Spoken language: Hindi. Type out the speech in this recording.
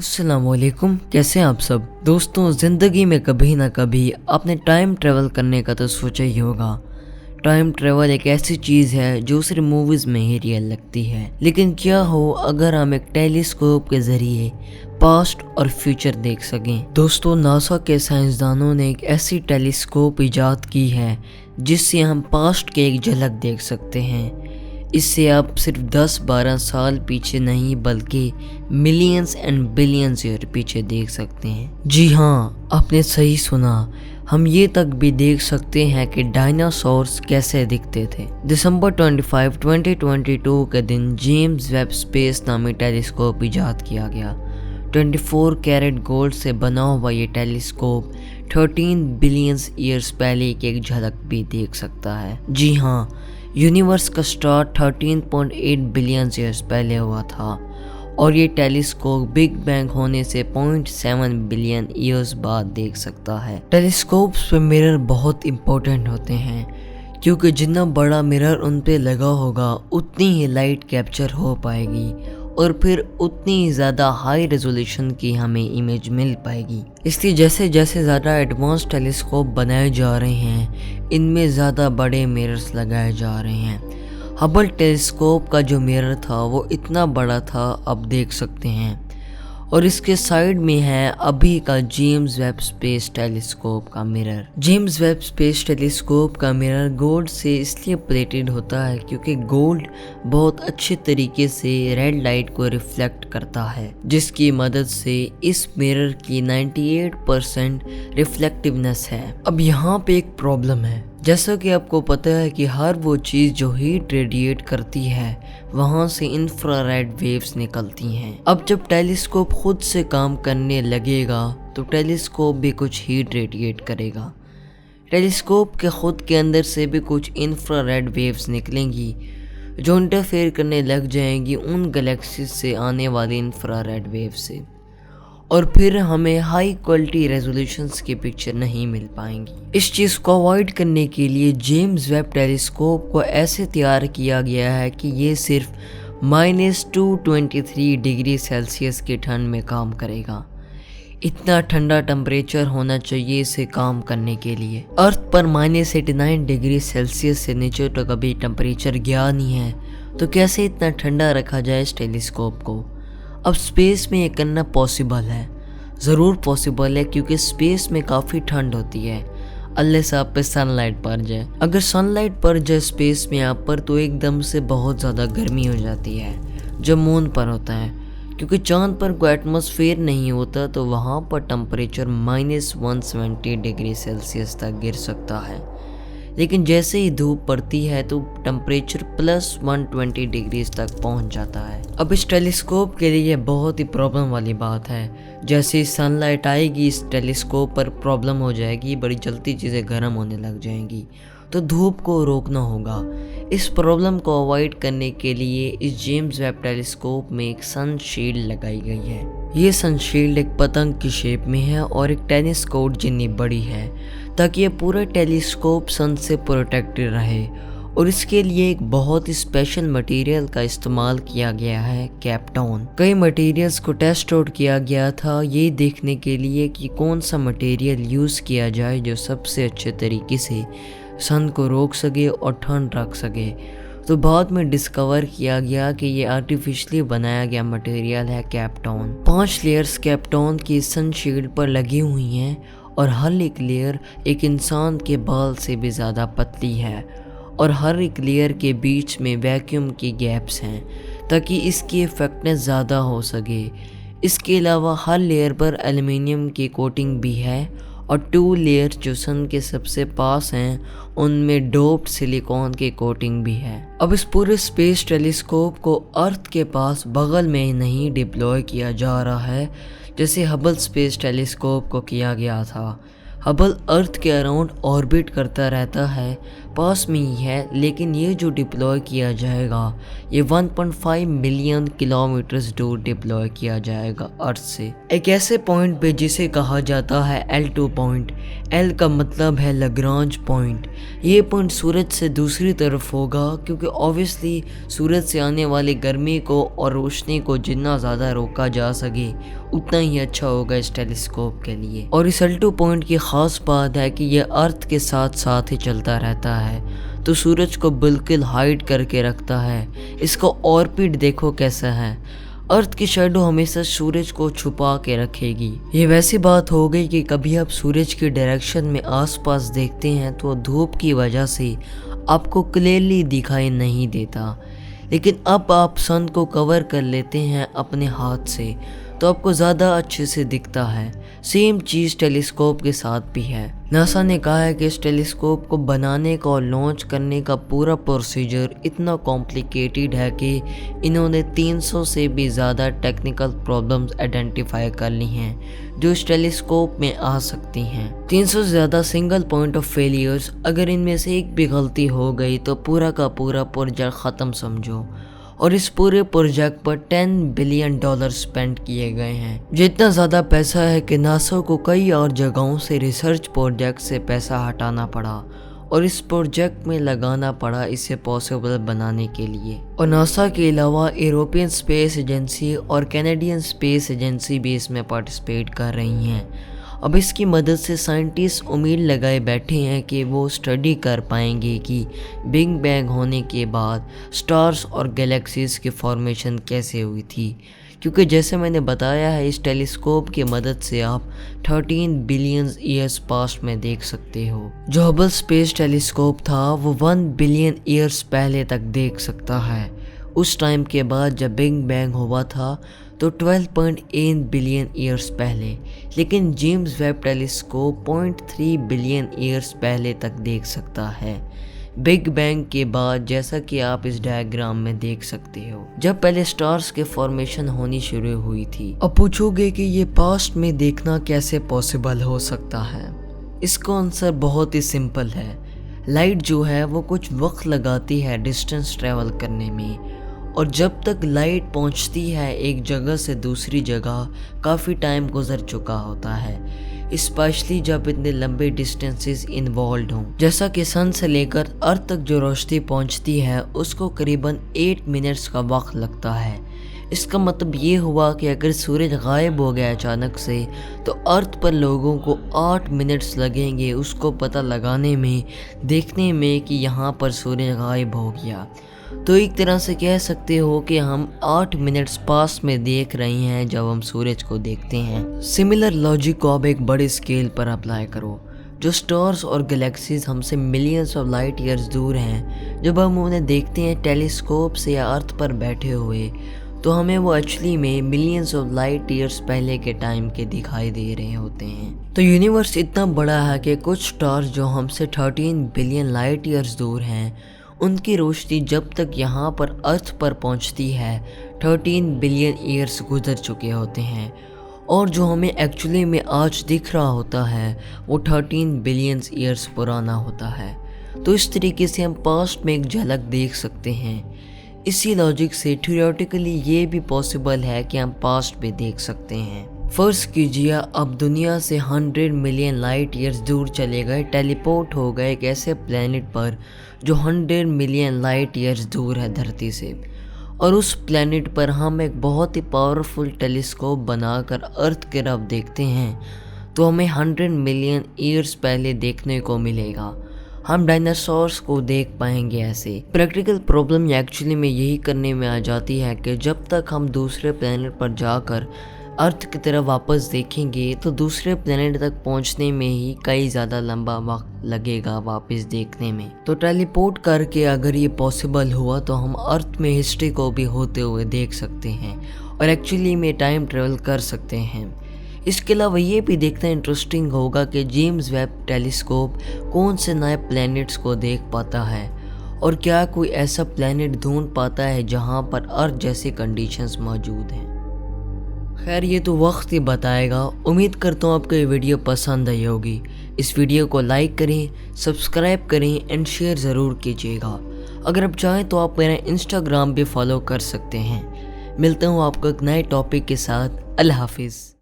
अस्सलामुअलैकुम, कैसे हैं आप सब दोस्तों। ज़िंदगी में कभी ना कभी आपने टाइम ट्रेवल करने का तो सोचा ही होगा। टाइम ट्रेवल एक ऐसी चीज़ है जो सिर्फ मूवीज़ में ही रियल लगती है, लेकिन क्या हो अगर हम एक टेलीस्कोप के ज़रिए पास्ट और फ्यूचर देख सकें। दोस्तों, नासा के साइंसदानों ने एक ऐसी टेलीस्कोप इजाद की है जिससे हम पास्ट के एक झलक देख सकते हैं। इससे आप सिर्फ 10-12 साल पीछे नहीं बल्कि मिलियंस एंड बिलियंस ईयर पीछे देख सकते हैं। जी हाँ, आपने सही सुना, हम ये तक भी देख सकते हैं कि डायनासोर्स कैसे दिखते थे। दिसंबर 25, 2022 के दिन जेम्स वेब स्पेस नामी टेलीस्कोप इजाद किया गया। 24 कैरेट गोल्ड से बना हुआ ये टेलीस्कोप 13 बिलियंस ईयर्स पहले की एक झलक भी देख सकता है। जी हाँ, यूनिवर्स का स्टार्ट 13.8 बिलियन ईयर्स पहले हुआ था और ये टेलीस्कोप बिग बैंग होने से 0.7 बिलियन ईयर्स बाद देख सकता है। टेलीस्कोप्स पे मिरर बहुत इंपॉर्टेंट होते हैं क्योंकि जितना बड़ा मिरर उन पे लगा होगा उतनी ही लाइट कैप्चर हो पाएगी और फिर उतनी ज़्यादा हाई रेजोल्यूशन की हमें इमेज मिल पाएगी। इसलिए जैसे जैसे ज़्यादा एडवांस टेलीस्कोप बनाए जा रहे हैं, इनमें ज़्यादा बड़े मिरर्स लगाए जा रहे हैं। हबल टेलीस्कोप का जो मिरर था वो इतना बड़ा था, अब देख सकते हैं, और इसके साइड में है अभी का जेम्स वेब स्पेस टेलीस्कोप का mirror. James Webb space telescope का मिरर गोल्ड से इसलिए प्लेटेड होता है क्योंकि गोल्ड बहुत अच्छे तरीके से रेड लाइट को रिफ्लेक्ट करता है, जिसकी मदद से इस मिरर की 98% रिफ्लेक्टिवनेस है। अब यहाँ पे एक प्रॉब्लम है। जैसा कि आपको पता है कि हर वो चीज़ जो हीट रेडिएट करती है वहाँ से इंफ्रारेड वेव्स निकलती हैं। अब जब टेलीस्कोप खुद से काम करने लगेगा तो टेलीस्कोप भी कुछ हीट रेडिएट करेगा। टेलीस्कोप के खुद के अंदर से भी कुछ इंफ्रारेड वेव्स निकलेंगी जो इंटरफेयर करने लग जाएंगी उन गैलेक्सीज से आने वाली इंफ्रारेड वेव से, और फिर हमें हाई क्वालिटी रेजोल्यूशंस की पिक्चर नहीं मिल पाएंगी। इस चीज़ को अवॉइड करने के लिए जेम्स वेब टेलीस्कोप को ऐसे तैयार किया गया है कि ये सिर्फ -223 डिग्री सेल्सियस की ठंड में काम करेगा। इतना ठंडा टेम्परेचर होना चाहिए इसे काम करने के लिए। अर्थ पर -89 डिग्री सेल्सियस से नीचे तो कभी टेम्परेचर गया नहीं है, तो कैसे इतना ठंडा रखा जाए इस टेलीस्कोप को। अब स्पेस में ये करना पॉसिबल है, ज़रूर पॉसिबल है, क्योंकि स्पेस में काफ़ी ठंड होती है। अल्लाह साहब पे सनलाइट पड़ जाए, अगर सनलाइट पड़ जाए स्पेस में यहाँ पर तो एकदम से बहुत ज़्यादा गर्मी हो जाती है जब मून पर होता है, क्योंकि चांद पर कोई एटमॉस्फेयर नहीं होता तो वहाँ पर टेम्परेचर -170 डिग्री सेल्सियस तक गिर सकता है। लेकिन जैसे ही धूप पड़ती है तो टेम्परेचर +120 डिग्रीज तक पहुंच जाता है। अब इस टेलीस्कोप के लिए बहुत ही प्रॉब्लम वाली बात है। जैसे ही सनलाइट आएगी इस टेलीस्कोप पर प्रॉब्लम हो जाएगी, बड़ी जल्दी चीज़ें गर्म होने लग जाएंगी, तो धूप को रोकना होगा। इस प्रॉब्लम को अवॉइड करने के लिए इस जेम्स वेब टेलीस्कोप में एक सन शील्ड लगाई गई है। ये सन शील्ड एक पतंग की शेप में है और एक टेनिस कोर्ट जितनी बड़ी है, ताकि ये पूरा टेलीस्कोप सन से प्रोटेक्टेड रहे। और इसके लिए एक बहुत ही स्पेशल मटेरियल का इस्तेमाल किया गया है, कैप्टॉन। कई मटेरियल्स को टेस्ट आउट किया गया था ये देखने के लिए कि कौन सा मटेरियल यूज़ किया जाए जो सबसे अच्छे तरीके से सन को रोक सके और ठंड रख सके। तो बाद में डिस्कवर किया गया कि ये आर्टिफिशियली बनाया गया मटेरियल है कैप्टॉन। 5 लेयर्स कैप्टॉन की सन शील्ड पर लगी हुई हैं और हर एक लेयर एक इंसान के बाल से भी ज़्यादा पतली है और हर एक लेयर के बीच में वैक्यूम की गैप्स हैं ताकि इसकी इफेक्टनेस ज़्यादा हो सके। इसके अलावा हर लेयर पर एल्युमिनियम की कोटिंग भी है और 2 लेयर जो सन के सबसे पास हैं उनमें डोप्ड सिलिकॉन की कोटिंग भी है। अब इस पूरे स्पेस टेलीस्कोप को अर्थ के पास बगल में नहीं डिप्लॉय किया जा रहा है जैसे हबल स्पेस टेलीस्कोप को किया गया था। हबल अर्थ के अराउंड ऑर्बिट करता रहता है, पास में ही है, लेकिन ये जो डिप्लॉय किया जाएगा ये 1.5 मिलियन किलोमीटर्स दूर डिप्लॉय किया जाएगा अर्थ से, एक ऐसे पॉइंट पे जिसे कहा जाता है L2 पॉइंट। L का मतलब है लग्रांज पॉइंट। ये पॉइंट सूरज से दूसरी तरफ होगा, क्योंकि ऑब्वियसली सूरज से आने वाली गर्मी को और रोशनी को जितना ज़्यादा रोका जा सके उतना ही अच्छा होगा इस टेलीस्कोप के लिए। और इस L2 पॉइंट की ख़ास बात है कि यह अर्थ के साथ साथ ही चलता रहता है, तो सूरज को बिल्कुल हाइड करके रखता है। इसका ऑर्बिट देखो कैसा है, अर्थ की शैडो हमेशा सूरज को छुपा के रखेगी। ये वैसी बात हो गई कि कभी आप सूरज की डायरेक्शन में आसपास देखते हैं तो धूप की वजह से आपको क्लियरली दिखाई नहीं देता, लेकिन अब आप सन को कवर कर लेते हैं अपने हाथ से तो आपको ज़्यादा अच्छे से दिखता है। सेम चीज़ टेलीस्कोप के साथ भी है। नासा ने कहा है कि इस टेलीस्कोप को बनाने का और लॉन्च करने का पूरा प्रोसीजर इतना कॉम्प्लिकेटेड है कि इन्होंने 300 से भी ज़्यादा टेक्निकल प्रॉब्लम्स आइडेंटिफाई कर ली हैं जो इस टेलीस्कोप में आ सकती हैं। 300 से ज़्यादा सिंगल पॉइंट ऑफ फेलियर्स, अगर इनमें से एक भी गलती हो गई तो पूरा का पूरा प्रोजेक्ट ख़त्म समझो। और इस पूरे प्रोजेक्ट पर $10 बिलियन स्पेंड किए गए हैं, जितना ज़्यादा पैसा है कि नासा को कई और जगहों से रिसर्च प्रोजेक्ट से पैसा हटाना पड़ा और इस प्रोजेक्ट में लगाना पड़ा इसे पॉसिबल बनाने के लिए। और नासा के अलावा यूरोपियन स्पेस एजेंसी और कैनेडियन स्पेस एजेंसी भी इसमें पार्टिसिपेट कर रही हैं। अब इसकी मदद से साइंटिस्ट उम्मीद लगाए बैठे हैं कि वो स्टडी कर पाएंगे कि बिग बैंग होने के बाद स्टार्स और गैलेक्सीज की फॉर्मेशन कैसे हुई थी, क्योंकि जैसे मैंने बताया है इस टेलीस्कोप की मदद से आप 13 बिलियन ईयर्स पास्ट में देख सकते हो। जो हबल स्पेस टेलीस्कोप था वो 1 बिलियन ईयर्स पहले तक देख सकता है। उस टाइम के बाद जब बिग बैंग हुआ था तो 12.8 बिलियन ईयर्स पहले, लेकिन James Webb telescope 0.3 billion years पहले तक देख सकता है बिग बैंग के बाद, जैसा कि आप इस डायग्राम में देख सकते हो, जब पहले स्टार्स के फॉर्मेशन होनी शुरू हुई थी। अब पूछोगे कि ये पास्ट में देखना कैसे पॉसिबल हो सकता है। इसका आंसर बहुत ही सिंपल है। लाइट जो है वो कुछ वक्त लगाती है डिस्टेंस ट्रेवल करने में, और जब तक लाइट पहुंचती है एक जगह से दूसरी जगह काफ़ी टाइम गुजर चुका होता है, स्पेशली जब इतने लंबे डिस्टेंसेस इन्वॉल्व हों। जैसा कि सन से लेकर अर्थ तक जो रोशनी पहुंचती है उसको करीबन 8 मिनट्स का वक्त लगता है। इसका मतलब ये हुआ कि अगर सूरज गायब हो गया अचानक से तो अर्थ पर लोगों को 8 मिनट्स लगेंगे उसको पता लगाने में, देखने में कि यहाँ पर सूरज गायब हो गया। तो एक तरह से कह सकते हो कि हम 8 मिनट्स पास में देख रहे हैं जब हम सूरज को देखते हैं। सिमिलर लॉजिक को अब एक बड़े स्केल पर अप्लाई करो। जो स्टार्स और गैलेक्सीज हमसे मिलियंस ऑफ लाइट ईयर्स दूर हैं, जब हम उन्हें देखते हैं टेलीस्कोप से या अर्थ पर बैठे हुए तो हमें वो एक्चुअली में मिलियंस ऑफ लाइट ईयर्स पहले के टाइम के दिखाई दे रहे होते हैं। तो यूनिवर्स इतना बड़ा है कि कुछ स्टार्स जो हमसे 13 बिलियन लाइट ईयर्स दूर हैं उनकी रोशनी जब तक यहाँ पर अर्थ पर पहुँचती है 13 बिलियन ईयर्स गुजर चुके होते हैं, और जो हमें एक्चुअली में आज दिख रहा होता है वो 13 बिलियन ईयर्स पुराना होता है। तो इस तरीके से हम पास्ट में एक झलक देख सकते हैं। इसी लॉजिक से थ्योरेटिकली ये भी पॉसिबल है कि हम पास्ट भी देख सकते हैं। फर्ज कीजिए अब दुनिया से 100 मिलियन लाइट ईयर्स दूर चले गए, टेलीपोर्ट हो गए एक ऐसे प्लेनेट पर जो 100 मिलियन लाइट ईयर्स दूर है धरती से, और उस प्लेनेट पर हम एक बहुत ही पावरफुल टेलीस्कोप बनाकर अर्थ की तरफ देखते हैं तो हमें 100 मिलियन ईयर्स पहले देखने को मिलेगा। हम डायनासोर्स को देख पाएंगे। ऐसे प्रैक्टिकल प्रॉब्लम एक्चुअली में यही करने में आ जाती है कि जब तक हम दूसरे प्लेनेट पर जाकर अर्थ की तरफ वापस देखेंगे तो दूसरे प्लेनेट तक पहुंचने में ही कई ज़्यादा लंबा वक्त लगेगा वापस देखने में। तो टेलीपोर्ट करके अगर ये पॉसिबल हुआ तो हम अर्थ में हिस्ट्री को भी होते हुए देख सकते हैं और एक्चुअली में टाइम ट्रेवल कर सकते हैं। इसके अलावा ये भी देखना इंटरेस्टिंग होगा कि जेम्स वेब टेलीस्कोप कौन से नए प्लैनेट्स को देख पाता है और क्या कोई ऐसा प्लैनेट ढूंढ पाता है जहां पर अर्थ जैसी कंडीशंस मौजूद हैं। खैर ये तो वक्त ही बताएगा। उम्मीद करता हूँ आपको ये वीडियो पसंद आई होगी। इस वीडियो को लाइक करें, सब्सक्राइब करें एंड शेयर ज़रूर कीजिएगा। अगर आप चाहें तो आप मेरा इंस्टाग्राम भी फॉलो कर सकते हैं। मिलता हूँ आपको एक नए टॉपिक के साथ। अल्लाह हाफिज़।